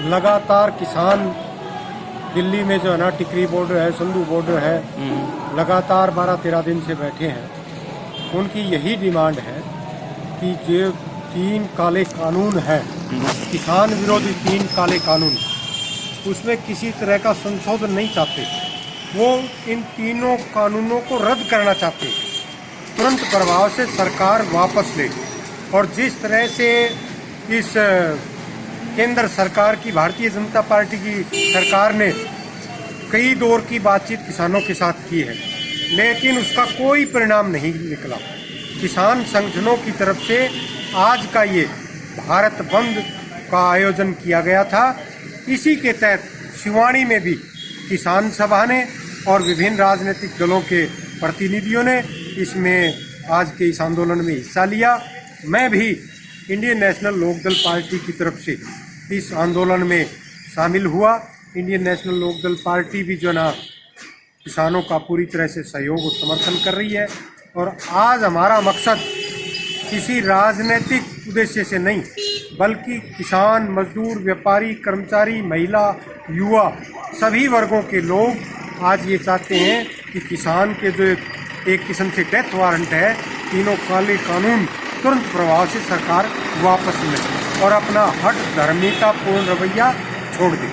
लगातार किसान दिल्ली में जो है ना टिकरी बॉर्डर है, संधू बॉर्डर है, लगातार 12-13 दिन से बैठे हैं। उनकी यही डिमांड है कि जो 3 काले कानून है, किसान विरोधी 3 काले कानून, उसमें किसी तरह का संशोधन नहीं चाहते। वो इन तीनों कानूनों को रद्द करना चाहते, तुरंत प्रभाव से सरकार वापस ले। और जिस तरह से इस केंद्र सरकार की, भारतीय जनता पार्टी की सरकार ने कई दौर की बातचीत किसानों के साथ की है, लेकिन उसका कोई परिणाम नहीं निकला। किसान संगठनों की तरफ से आज का ये भारत बंद का आयोजन किया गया था। इसी के तहत शिवानी में भी किसान सभा ने और विभिन्न राजनीतिक दलों के प्रतिनिधियों ने इसमें आज के इस आंदोलन में हिस्सा लिया। मैं भी इंडियन नेशनल लोकदल पार्टी की तरफ से इस आंदोलन में शामिल हुआ। इंडियन नेशनल लोकदल पार्टी भी जो ना किसानों का पूरी तरह से सहयोग और समर्थन कर रही है। और आज हमारा मकसद किसी राजनीतिक उद्देश्य से नहीं, बल्कि किसान, मजदूर, व्यापारी, कर्मचारी, महिला, युवा, सभी वर्गों के लोग आज ये चाहते हैं कि किसान के जो एक किस्म से डेथ वारंट है, तीनों काले कानून तुरंत प्रभाव से सरकार वापस ले और अपना हट धर्मितापूर्ण रवैया छोड़ दे।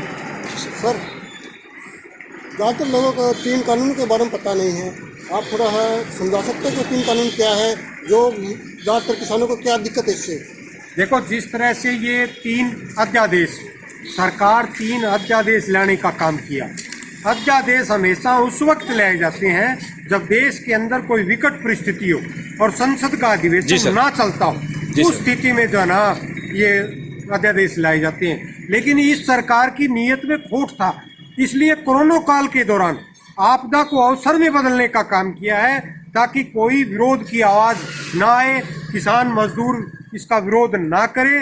सर, ज़्यादातर लोगों को 3 कानून के बारे में पता नहीं है, आप थोड़ा समझा सकते हैं कि 3 कानून क्या है, जो ज़्यादातर किसानों को क्या दिक्कत है इससे? देखो, जिस तरह से ये 3 अध्यादेश, सरकार 3 अध्यादेश लाने का काम किया। अध्यादेश हमेशा उस वक्त लाए जाते हैं जब देश के अंदर कोई विकट परिस्थिति हो और संसद का अधिवेशन ना चलता हो। उस स्थिति में जो है ना ये अध्यादेश लाए जाते हैं। लेकिन इस सरकार की नीयत में खोट था, इसलिए कोरोना काल के दौरान आपदा को अवसर में बदलने का काम किया है, ताकि कोई विरोध की आवाज ना आए, किसान मजदूर इसका विरोध ना करे।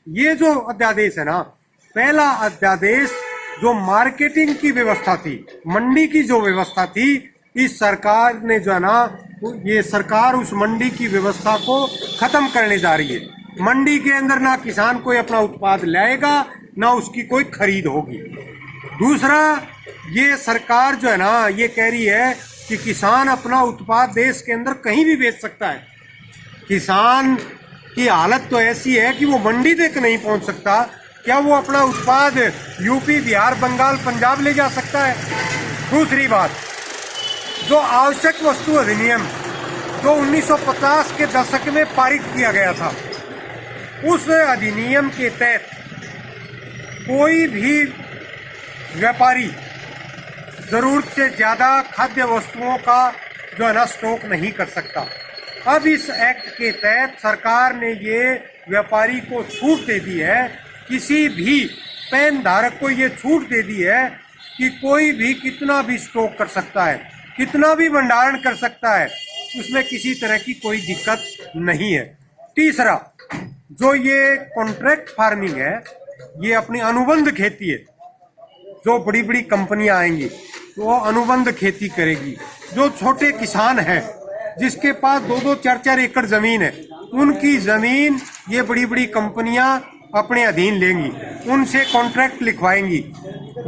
ये जो अध्यादेश है ना, पहला अध्यादेश जो मार्केटिंग की व्यवस्था थी, मंडी की जो व्यवस्था थी, इस सरकार ने जो है ना, ये सरकार उस मंडी की व्यवस्था को खत्म करने जा रही है। मंडी के अंदर ना किसान कोई अपना उत्पाद लाएगा, ना उसकी कोई खरीद होगी। दूसरा, ये सरकार जो है ना, ये कह रही है कि किसान अपना उत्पाद देश के अंदर कहीं भी बेच सकता है। किसान की हालत तो ऐसी है कि वो मंडी तक नहीं पहुंच सकता। क्या वो अपना उत्पाद यूपी, बिहार, बंगाल, पंजाब ले जा सकता है? दूसरी बात, जो आवश्यक वस्तु अधिनियम जो 1950 के दशक में पारित किया गया था, उस अधिनियम के तहत कोई भी व्यापारी जरूरत से ज्यादा खाद्य वस्तुओं का जो है ना स्टॉक नहीं कर सकता। अब इस एक्ट के तहत सरकार ने ये व्यापारी को छूट दे दी है, किसी भी पैन धारक को ये छूट दे दी है कि कोई भी कितना भी स्टॉक कर सकता है, कितना भी भंडारण कर सकता है, उसमें किसी तरह की कोई दिक्कत नहीं है। तीसरा, जो ये कॉन्ट्रैक्ट फार्मिंग है, ये अपनी अनुबंध खेती है। जो बड़ी बड़ी कंपनियां आएंगी वो अनुबंध खेती करेगी। जो छोटे किसान हैं जिसके पास 2-2, 4-4 एकड़ जमीन है, उनकी जमीन ये बड़ी बड़ी कंपनियां अपने अधीन लेंगी, उनसे कॉन्ट्रैक्ट लिखवाएंगी।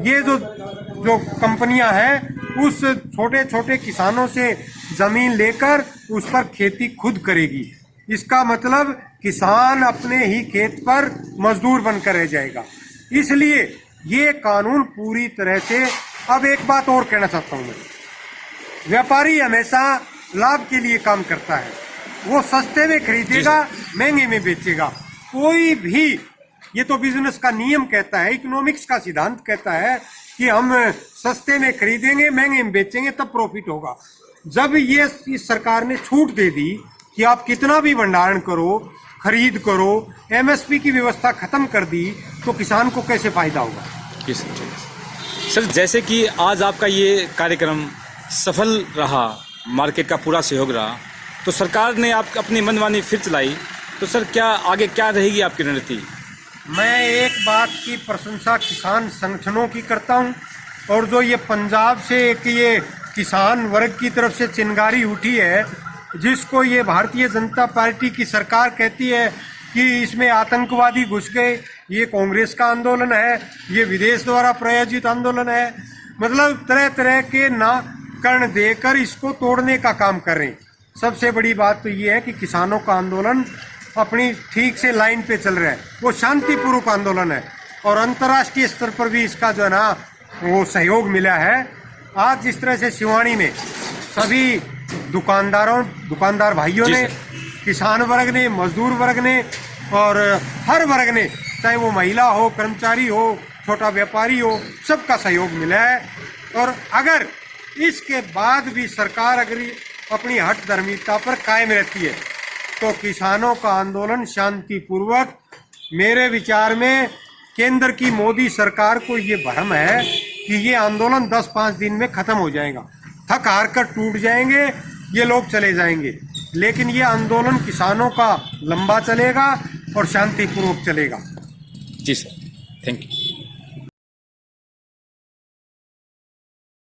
ये जो कंपनियां हैं उस छोटे छोटे किसानों से जमीन लेकर उस पर खेती खुद करेगी। इसका मतलब किसान अपने ही खेत पर मजदूर बनकर रह जाएगा। इसलिए ये कानून पूरी तरह से, अब एक बात और कहना चाहता हूं मैं, व्यापारी हमेशा लाभ के लिए काम करता है। वो सस्ते में खरीदेगा, महंगे में बेचेगा। कोई भी, ये तो बिजनेस का नियम कहता है, इकोनॉमिक्स का सिद्धांत कहता है कि हम सस्ते में खरीदेंगे, महंगे में बेचेंगे, तब प्रॉफिट होगा। जब ये इस सरकार ने छूट दे दी कि आप कितना भी भंडारण करो, खरीद करो, एमएसपी की व्यवस्था खत्म कर दी, तो किसान को कैसे फायदा होगा? सर, जैसे कि आज आपका ये कार्यक्रम सफल रहा, मार्केट का पूरा सहयोग रहा, तो सरकार ने आप अपनी मनमानी फिर चलाई, तो सर क्या आगे क्या रहेगी आपकी रणनीति? मैं एक बात की प्रशंसा किसान संगठनों की करता हूं, और जो ये पंजाब से एक ये किसान वर्ग की तरफ से चिंगारी उठी है, जिसको ये भारतीय जनता पार्टी की सरकार कहती है कि इसमें आतंकवादी घुस गए, ये कांग्रेस का आंदोलन है, ये विदेश द्वारा प्रायोजित आंदोलन है। मतलब तरह तरह के नामकरण देकर इसको तोड़ने का काम कर रहे हैं। सबसे बड़ी बात तो ये है कि किसानों का आंदोलन अपनी ठीक से लाइन पे चल रहा है, वो शांतिपूर्वक आंदोलन है और अंतर्राष्ट्रीय स्तर पर भी इसका जो है ना वो सहयोग मिला है। आज जिस तरह से शिवानी में सभी दुकानदार भाइयों जी ने, सर। किसान वर्ग ने, मजदूर वर्ग ने और हर वर्ग ने, चाहे वो महिला हो, कर्मचारी हो, छोटा व्यापारी हो, सबका सहयोग मिला है। और अगर इसके बाद भी सरकार अगर अपनी हठ धर्मिता पर कायम रहती है तो किसानों का आंदोलन शांतिपूर्वक, मेरे विचार में केंद्र की मोदी सरकार को ये भ्रम है कि ये आंदोलन 10-5 दिन में खत्म हो जाएगा, थक हार कर टूट जाएंगे, ये लोग चले जाएंगे। लेकिन ये आंदोलन किसानों का लंबा चलेगा और शांतिपूर्वक चलेगा। जी सर, थैंक यू।